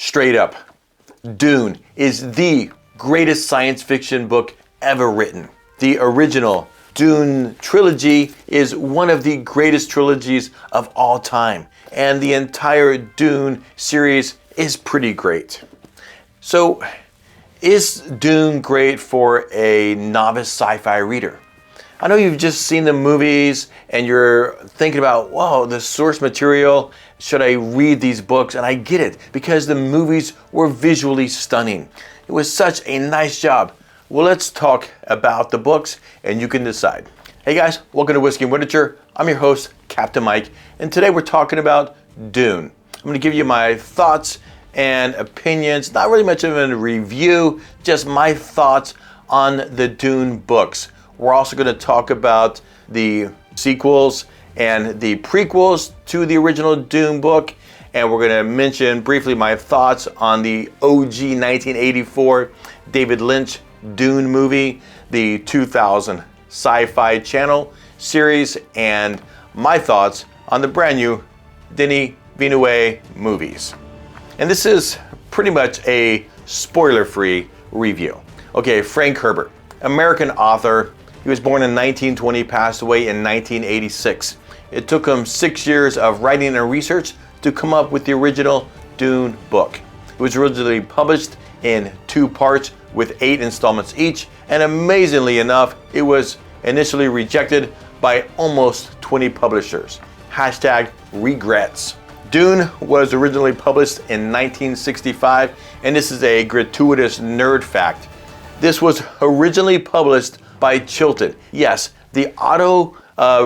Straight up, Dune is the greatest science fiction book ever written. The original Dune trilogy is one of the greatest trilogies of all time, and the entire Dune series is pretty great. So, is Dune great for a novice sci-fi reader? I know you've just seen the movies and you're thinking about, whoa, the source material, should I read these books? And I get it, because the movies were visually stunning. It was such a nice job. Well, let's talk about the books and you can decide. Hey guys, welcome to Whiskey and Literature. I'm your host, Captain Mike, and today we're talking about Dune. I'm going to give you my thoughts and opinions, not really much of a review, just my thoughts on the Dune books. We're also going to talk about the sequels and the prequels to the original Dune book, and we're going to mention briefly my thoughts on the OG 1984 David Lynch Dune movie, the 2000 Sci-Fi Channel series, and my thoughts on the brand new Denis Villeneuve movies. And this is pretty much a spoiler-free review. Okay, Frank Herbert, American author. He was born in 1920, passed away in 1986. It took him 6 years of writing and research to come up with the original Dune book. It was originally published in 2 parts with 8 installments each, and amazingly enough, it was initially rejected by almost 20 publishers. Hashtag regrets. Dune was originally published in 1965, and this is a gratuitous nerd fact. This was originally published by Chilton. Yes, the auto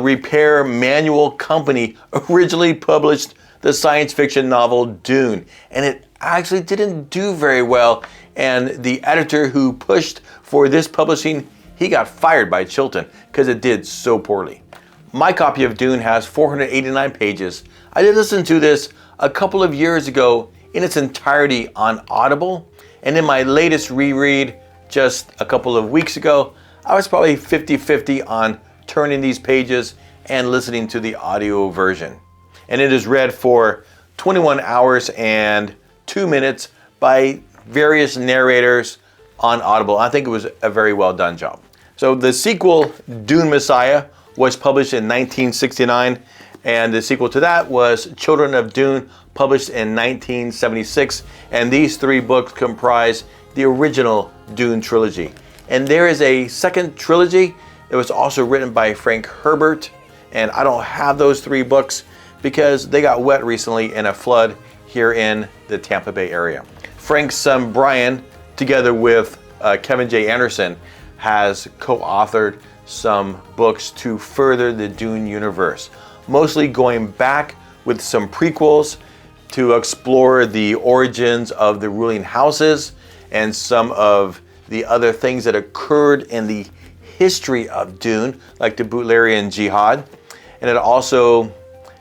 repair manual company originally published the science fiction novel Dune, and it actually didn't do very well, and the editor who pushed for this publishing, he got fired by Chilton because it did so poorly. My copy of Dune has 489 pages. I did listen to this a couple of years ago in its entirety on Audible, and in my latest reread just a couple of weeks ago, I was probably 50-50 on turning these pages and listening to the audio version. And it is read for 21 hours and 2 minutes by various narrators on Audible. I think it was a very well done job. So the sequel, Dune Messiah, was published in 1969, and the sequel to that was Children of Dune, published in 1976, and these 3 books comprise the original Dune trilogy. And there is a second trilogy that was also written by Frank Herbert, and I don't have those 3 books because they got wet recently in a flood here in the Tampa Bay area. Frank's son Brian, together with Kevin J. Anderson, has co-authored some books to further the Dune universe, mostly going back with some prequels to explore the origins of the ruling houses and some of the other things that occurred in the history of Dune, like the Butlerian Jihad. And it also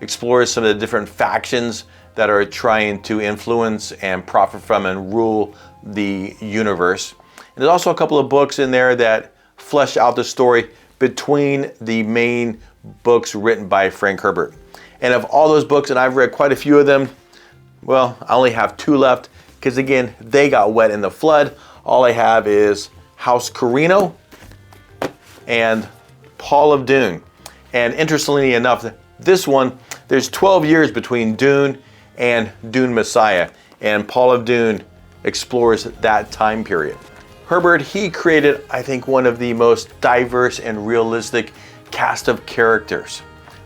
explores some of the different factions that are trying to influence and profit from and rule the universe. And there's also a couple of books in there that flesh out the story between the main books written by Frank Herbert. And of all those books, and I've read quite a few of them, well, I only have 2 left because again, they got wet in the flood. All I have is House Carino and Paul of Dune. And interestingly enough, this one, there's 12 years between Dune and Dune Messiah, and Paul of Dune explores that time period. Herbert, he created, I think, one of the most diverse and realistic cast of characters.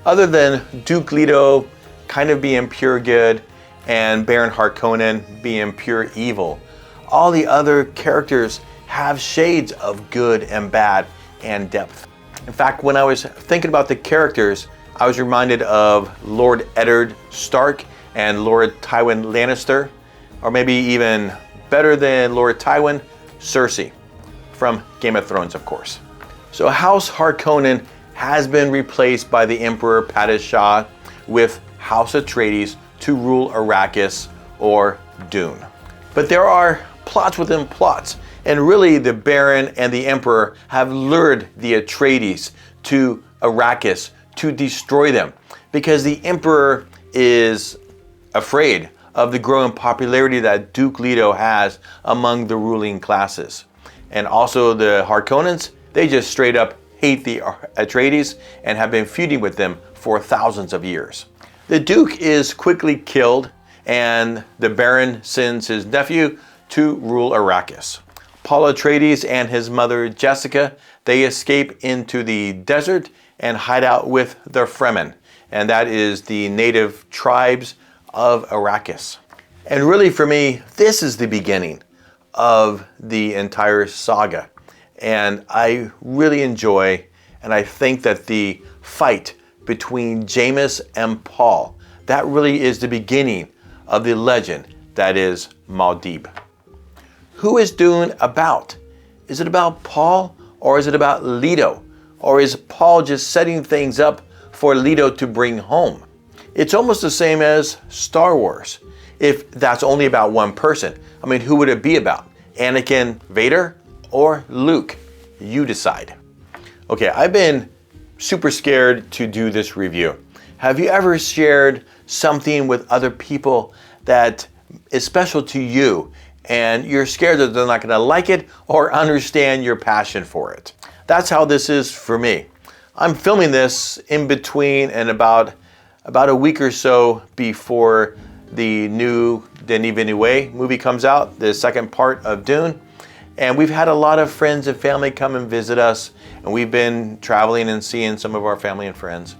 Other than Duke Leto kind of being pure good and Baron Harkonnen being pure evil, all the other characters have shades of good and bad and depth. In fact, when I was thinking about the characters, I was reminded of Lord Eddard Stark and Lord Tywin Lannister, or maybe even better than Lord Tywin, Cersei, from Game of Thrones, of course. So House Harkonnen has been replaced by the Emperor Padishah with House Atreides to rule Arrakis, or Dune. But there are plots within plots, and really the Baron and the Emperor have lured the Atreides to Arrakis to destroy them, because the Emperor is afraid of the growing popularity that Duke Leto has among the ruling classes. And also the Harkonnens, they just straight up hate the Atreides and have been feuding with them for thousands of years. The Duke is quickly killed, and the Baron sends his nephew to rule Arrakis. Paul Atreides and his mother Jessica, they escape into the desert and hide out with the Fremen, and that is the native tribes of Arrakis. And really for me, this is the beginning of the entire saga. And I really enjoy, and I think that the fight between Jamis and Paul, that really is the beginning of the legend that is Muad'Dib. Who is Dune about? Is it about Paul, or is it about Leto? Or is Paul just setting things up for Leto to bring home? It's almost the same as Star Wars. If that's only about one person, I mean, who would it be about? Anakin, Vader, or Luke? You decide. Okay, I've been super scared to do this review. Have you ever shared something with other people that is special to you and you're scared that they're not going to like it or understand your passion for it? That's how this is for me. I'm filming this in between and about a week or so before the new Denis Villeneuve movie comes out, the second part of Dune. And we've had a lot of friends and family come and visit us, and we've been traveling and seeing some of our family and friends.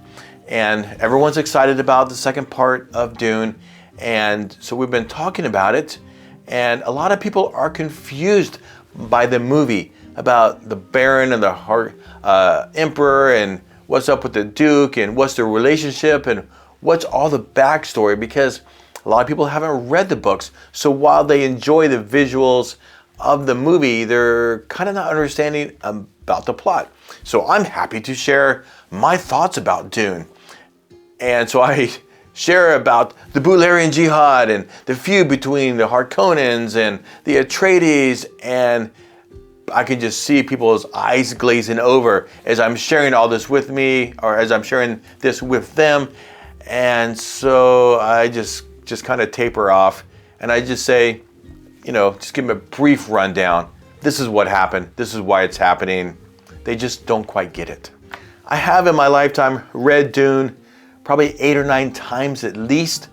And everyone's excited about the second part of Dune, and so we've been talking about it, and a lot of people are confused by the movie about the Baron and the Emperor, and what's up with the Duke, and what's the relationship, and what's all the backstory, because a lot of people haven't read the books. So while they enjoy the visuals of the movie, they're kind of not understanding about the plot. So I'm happy to share my thoughts about Dune. And so I share about the Bulgarian Jihad and the feud between the Harkonnens and the Atreides, and I can just see people's eyes glazing over as I'm sharing all this with me, or as I'm sharing this with them. And so I just kind of taper off, and I just say, just give them a brief rundown. This is what happened. This is why it's happening. They just don't quite get it. I have in my lifetime read Dune probably 8 or 9 times at least.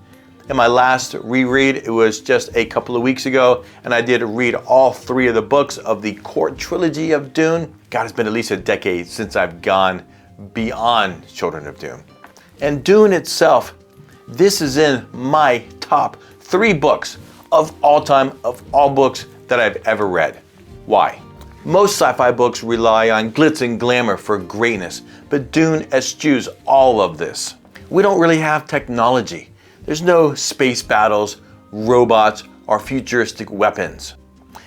In my last reread, it was just a couple of weeks ago, and I did read all 3 of the books of the core trilogy of Dune. God, it's been at least a decade since I've gone beyond Children of Dune. And Dune itself, this is in my top 3 books of all time, of all books that I've ever read. Why? Most sci-fi books rely on glitz and glamour for greatness, but Dune eschews all of this. We don't really have technology. There's no space battles, robots, or futuristic weapons.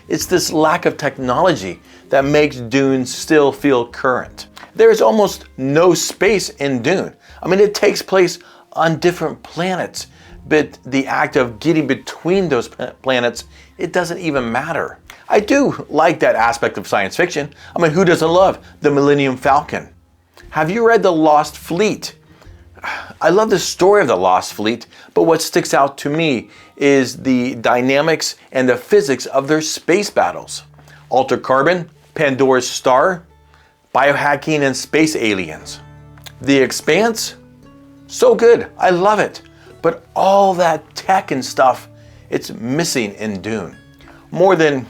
It's this lack of technology that makes Dune still feel current. There is almost no space in Dune. I mean, it takes place on different planets, but the act of getting between those planets, it doesn't even matter. I do like that aspect of science fiction. I mean, who doesn't love the Millennium Falcon? Have you read The Lost Fleet? I love the story of the Lost Fleet, but what sticks out to me is the dynamics and the physics of their space battles. Altered Carbon, Pandora's Star, biohacking, and space aliens. The Expanse, so good, I love it. But all that tech and stuff, it's missing in Dune. More than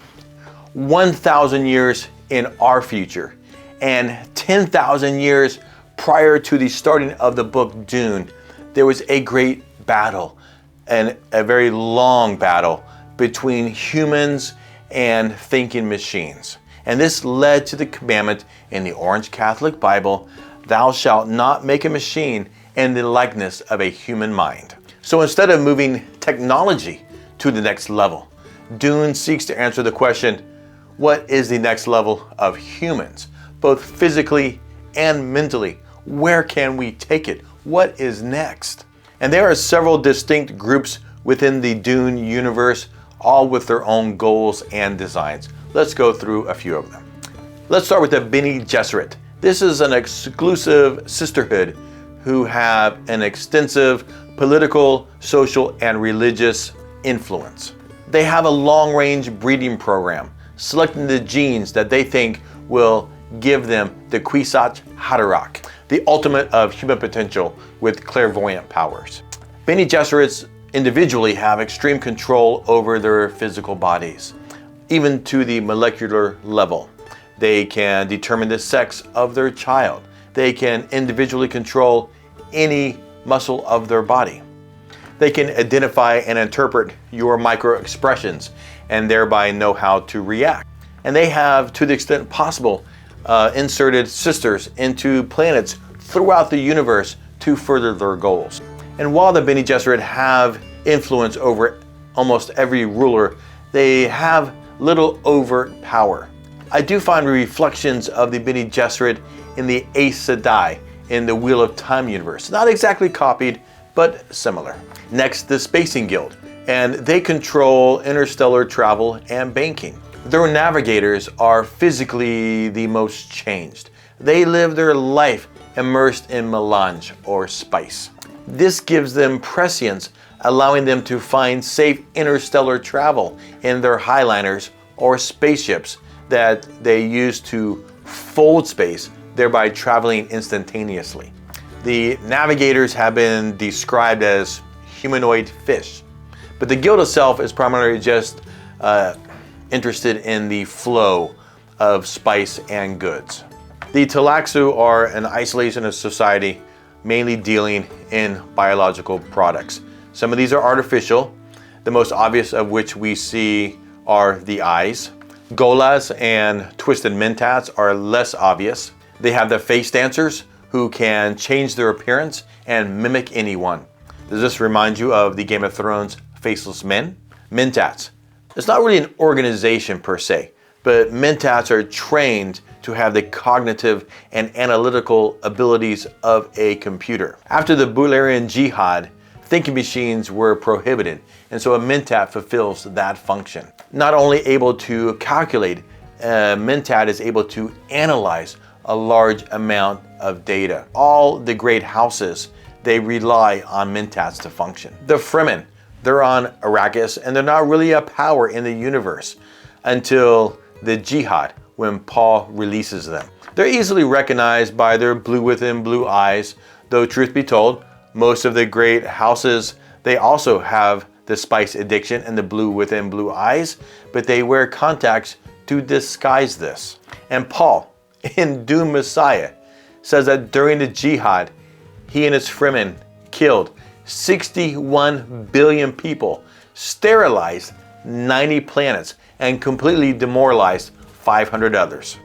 1,000 years in our future, and 10,000 years prior to the starting of the book Dune, there was a great battle, and a very long battle between humans and thinking machines. And this led to the commandment in the Orange Catholic Bible, "Thou shalt not make a machine in the likeness of a human mind." So instead of moving technology to the next level, Dune seeks to answer the question, what is the next level of humans, both physically and mentally? Where can we take it? What is next? And there are several distinct groups within the Dune universe, all with their own goals and designs. Let's go through a few of them. Let's start with the Bene Gesserit. This is an exclusive sisterhood who have an extensive political, social, and religious influence. They have a long-range breeding program, selecting the genes that they think will give them the Kwisatz Haderach, the ultimate of human potential with clairvoyant powers. Bene Gesserits individually have extreme control over their physical bodies, even to the molecular level. They can determine the sex of their child. They can individually control any muscle of their body. They can identify and interpret your micro-expressions and thereby know how to react. And they have, to the extent possible, inserted sisters into planets throughout the universe to further their goals. And while the Bene Gesserit have influence over almost every ruler, they have little overt power. I do find reflections of the Bene Gesserit in the Aes Sedai in the Wheel of Time universe. Not exactly copied, but similar. Next, the Spacing Guild, and they control interstellar travel and banking. Their navigators are physically the most changed. They live their life immersed in melange or spice. This gives them prescience, allowing them to find safe interstellar travel in their highliners or spaceships that they use to fold space, thereby traveling instantaneously. The navigators have been described as humanoid fish, but the guild itself is primarily just interested in the flow of spice and goods. The Talaxu are an isolationist society, mainly dealing in biological products. Some of these are artificial, the most obvious of which we see are the eyes. Golas and twisted mentats are less obvious. They have the face dancers who can change their appearance and mimic anyone. Does this remind you of the Game of Thrones Faceless Men? Mentats. It's not really an organization per se, but mentats are trained to have the cognitive and analytical abilities of a computer. After the Bulgarian Jihad, thinking machines were prohibited, and so a mentat fulfills that function. Not only able to calculate, a mentat is able to analyze a large amount of data. All the great houses, they rely on mentats to function. The Fremen, they're on Arrakis, and they're not really a power in the universe until the Jihad, when Paul releases them. They're easily recognized by their blue within blue eyes, though truth be told, most of the great houses, they also have the spice addiction and the blue within blue eyes, but they wear contacts to disguise this. And Paul, in Dune Messiah, says that during the Jihad, he and his Fremen killed 61 billion people, sterilized 90 planets, and completely demoralized 500 others.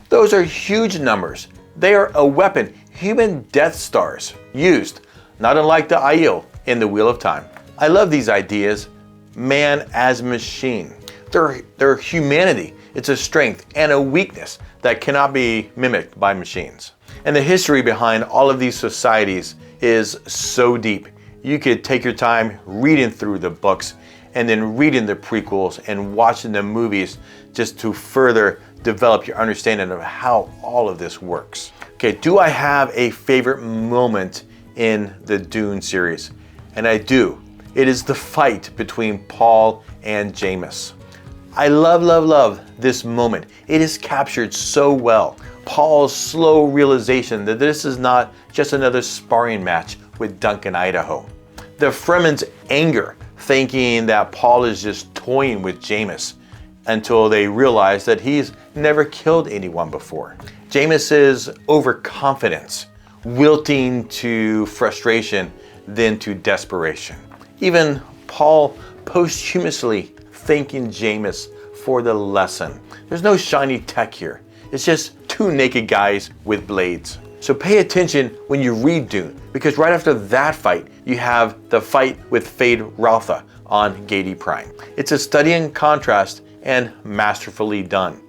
Those are huge numbers. They are a weapon, human Death Stars, used, not unlike the Aiel in the Wheel of Time. I love these ideas, man as machine. Their humanity, it's a strength and a weakness that cannot be mimicked by machines. And the history behind all of these societies is so deep. You could take your time reading through the books and then reading the prequels and watching the movies just to further develop your understanding of how all of this works. Okay, do I have a favorite moment in the Dune series? And I do. It is the fight between Paul and Jamis. I love this moment. It is captured so well. Paul's slow realization that this is not just another sparring match with Duncan Idaho. The Fremen's anger, thinking that Paul is just toying with Jamis, until they realize that he's never killed anyone before. Jamis's overconfidence, wilting to frustration, then to desperation. Even Paul posthumously thanking Jamis for the lesson. There's no shiny tech here. It's just two naked guys with blades. So pay attention when you read Dune, because right after that fight, you have the fight with Fade Ralpha on Gedi Prime. It's a study in contrast and masterfully done.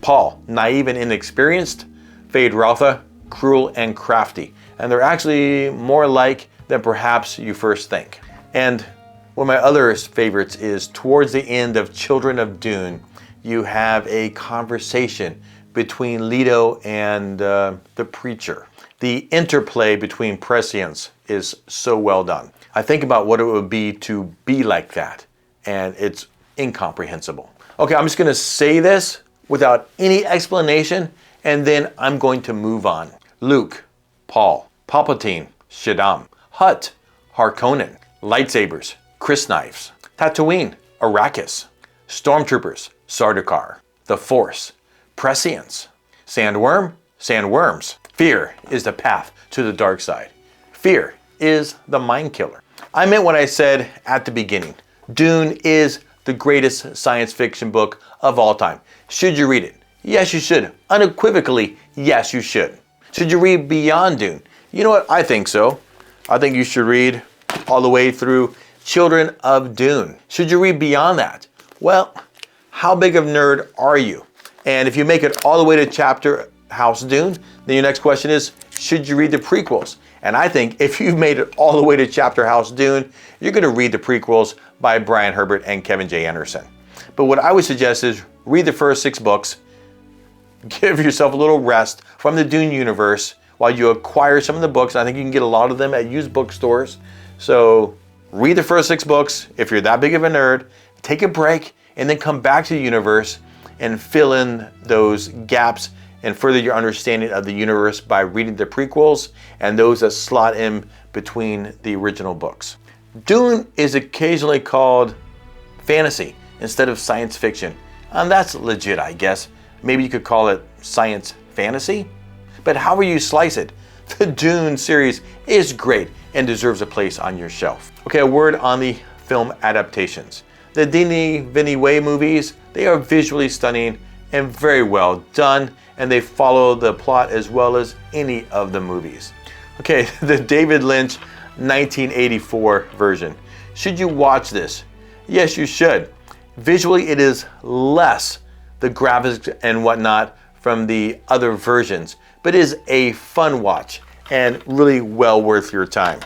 Paul, naive and inexperienced. Fade Ralpha, cruel and crafty. And they're actually more alike than perhaps you first think. And one of my other favorites is towards the end of Children of Dune, you have a conversation between Leto and the preacher. The interplay between prescience is so well done. I think about what it would be to be like that, and it's incomprehensible. Okay, I'm just gonna say this without any explanation, and then I'm going to move on. Luke, Paul, Palpatine, Shaddam, Hut, Harkonnen, lightsabers, crysknives, Tatooine, Arrakis, stormtroopers, Sardaukar, the Force, prescience, sandworm, sandworms. Fear is the path to the dark side. Fear is the mind killer. I meant what I said at the beginning. Dune is the greatest science fiction book of all time. Should you read it? Yes, you should. Unequivocally, yes, you should. Should you read beyond Dune? You know what? I think so. I think you should read all the way through Children of Dune. Should you read beyond that? Well, how big of a nerd are you? And if you make it all the way to chapter House Dune, then your next question is, should you read the prequels? And I think if you've made it all the way to chapter House Dune, you're going to read the prequels by Brian Herbert and Kevin J. Anderson. But what I would suggest is read the first 6 books, give yourself a little rest from the Dune universe while you acquire some of the books. I think you can get a lot of them at used bookstores. So read the first 6 books. If you're that big of a nerd, take a break and then come back to the universe and fill in those gaps and further your understanding of the universe by reading the prequels and those that slot in between the original books. Dune is occasionally called fantasy instead of science fiction. And that's legit, I guess. Maybe you could call it science fantasy. But however you slice it, the Dune series is great and deserves a place on your shelf. Okay, a word on the film adaptations. The Denis Villeneuve movies, they are visually stunning and very well done, and they follow the plot as well as any of the movies. Okay, the David Lynch 1984 version. Should you watch this? Yes, you should. Visually, it is less the graphics and whatnot from the other versions, but it is a fun watch and really well worth your time.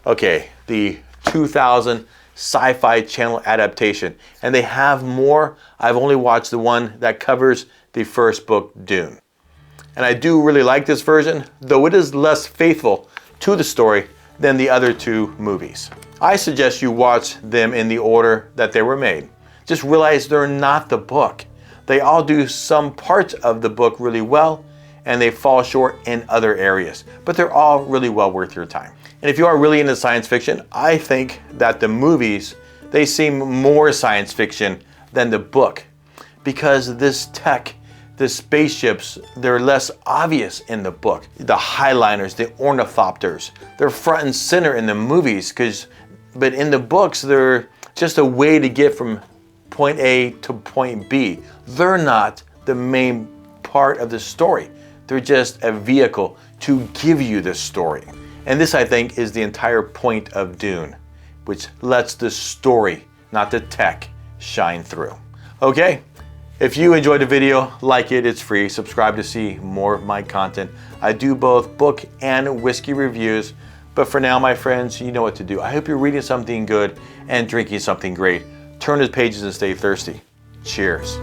Okay, the 2000 Sci-Fi Channel adaptation, and they have more. I've only watched the one that covers the first book, Dune. And I do really like this version, though it is less faithful to the story than the other 2 movies. I suggest you watch them in the order that they were made. Just realize they're not the book. They all do some parts of the book really well, and they fall short in other areas, but they're all really well worth your time. And if you are really into science fiction, I think that the movies, they seem more science fiction than the book, because this tech, the spaceships, they're less obvious in the book. The highliners, the ornithopters, they're front and center in the movies, but in the books, they're just a way to get from point A to point B. They're not the main part of the story. They're just a vehicle to give you the story. And this, I think, is the entire point of Dune, which lets the story, not the tech, shine through. Okay, if you enjoyed the video, like it, it's free. Subscribe to see more of my content. I do both book and whiskey reviews. But for now, my friends, you know what to do. I hope you're reading something good and drinking something great. Turn the pages and stay thirsty. Cheers.